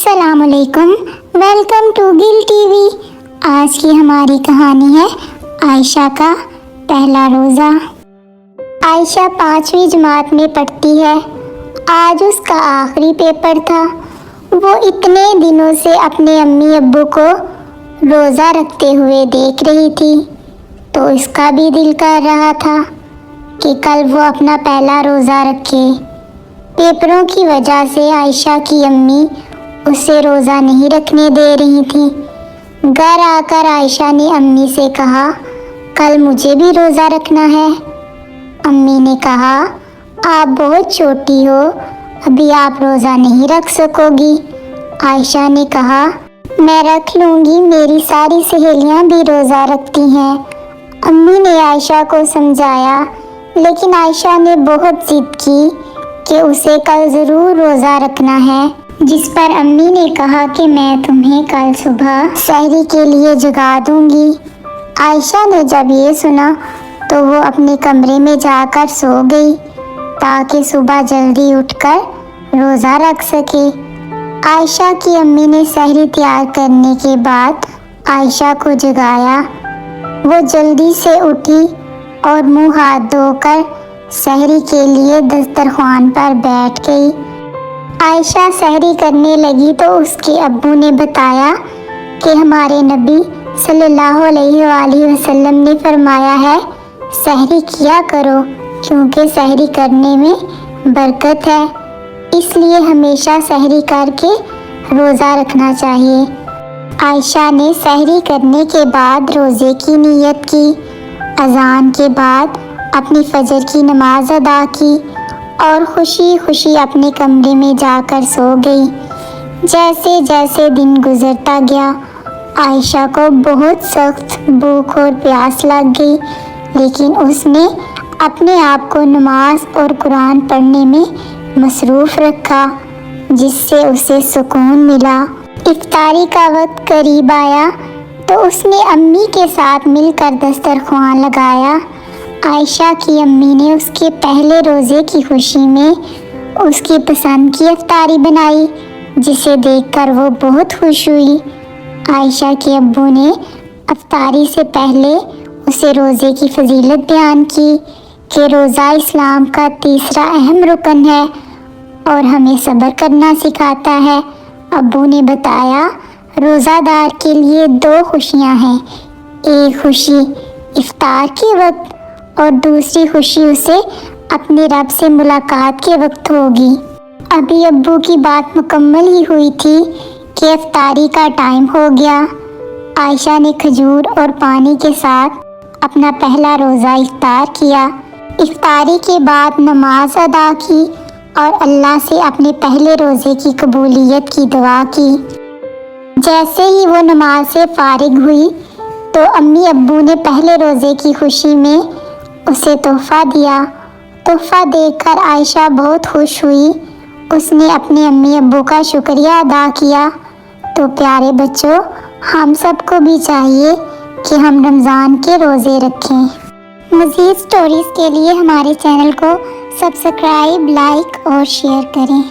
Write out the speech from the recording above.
السلام علیکم، welcome to Gul TV. آج کی ہماری کہانی ہے عائشہ کا پہلا روزہ۔ عائشہ 5ویں جماعت میں پڑھتی ہے۔ آج اس کا آخری پیپر تھا۔ وہ اتنے دنوں سے اپنے امی ابو کو روزہ رکھتے ہوئے دیکھ رہی تھی تو اس کا بھی دل کر رہا تھا کہ کل وہ اپنا پہلا روزہ رکھے۔ پیپروں کی وجہ سے عائشہ کی امی اسے روزہ نہیں رکھنے دے رہی تھی۔ گھر آ کر عائشہ نے امی سے کہا، کل مجھے بھی روزہ رکھنا ہے۔ امی نے کہا، آپ بہت چھوٹی ہو، ابھی آپ روزہ نہیں رکھ سکو گی۔ عائشہ نے کہا، میں رکھ لوں گی، میری ساری سہیلیاں بھی روزہ رکھتی ہیں۔ امی نے عائشہ کو سمجھایا، لیکن عائشہ نے بہت ضد کی کہ اسے کل ضرور روزہ رکھنا ہے، جس پر امی نے کہا کہ میں تمہیں کل صبح سحری کے لیے جگا دوں گی۔ عائشہ نے جب یہ سنا تو وہ اپنے کمرے میں جا کر سو گئی تاکہ صبح جلدی اٹھ کر روزہ رکھ سکے۔ عائشہ کی امی نے سحری تیار کرنے کے بعد عائشہ کو جگایا۔ وہ جلدی سے اٹھی اور منہ ہاتھ دھو کر سحری کے لیے دسترخوان پر بیٹھ گئی۔ عائشہ سحری کرنے لگی تو اس کے ابو نے بتایا کہ ہمارے نبی صلی اللہ علیہ وآلہ وسلم نے فرمایا ہے، سحری کیا کرو کیونکہ سحری کرنے میں برکت ہے، اس لیے ہمیشہ سحری کر کے روزہ رکھنا چاہیے۔ عائشہ نے سحری کرنے کے بعد روزے کی نیت کی، اذان کے بعد اپنی فجر کی نماز ادا کی اور خوشی خوشی اپنے کمرے میں جا کر سو گئی۔ جیسے جیسے دن گزرتا گیا، عائشہ کو بہت سخت بھوک اور پیاس لگ گئی، لیکن اس نے اپنے آپ کو نماز اور قرآن پڑھنے میں مصروف رکھا، جس سے اسے سکون ملا۔ افطاری کا وقت قریب آیا تو اس نے امی کے ساتھ مل کر دسترخوان لگایا۔ عائشہ کی امی نے اس کے پہلے روزے کی خوشی میں اس کی پسند کی افطاری بنائی، جسے دیکھ کر وہ بہت خوش ہوئی۔ عائشہ کے ابو نے افطاری سے پہلے اسے روزے کی فضیلت بیان کی کہ روزہ اسلام کا تیسرا اہم رکن ہے اور ہمیں صبر کرنا سکھاتا ہے۔ ابو نے بتایا، روزہ دار کے لیے 2 خوشیاں ہیں، ایک خوشی افطار کے وقت اور دوسری خوشی اسے اپنے رب سے ملاقات کے وقت ہوگی۔ ابھی ابو کی بات مکمل ہی ہوئی تھی کہ افطاری کا ٹائم ہو گیا۔ عائشہ نے کھجور اور پانی کے ساتھ اپنا پہلا روزہ افطار کیا۔ افطاری کے بعد نماز ادا کی اور اللہ سے اپنے پہلے روزے کی قبولیت کی دعا کی۔ جیسے ہی وہ نماز سے فارغ ہوئی تو امی ابو نے پہلے روزے کی خوشی میں اسے تحفہ دیا۔ تحفہ دیکھ کر عائشہ بہت خوش ہوئی۔ اس نے اپنے امی ابو کا شکریہ ادا کیا۔ تو پیارے بچوں، ہم سب کو بھی چاہیے کہ ہم رمضان کے روزے رکھیں۔ مزید سٹوریز کے لیے ہمارے چینل کو سبسکرائب، لائک اور شیئر کریں۔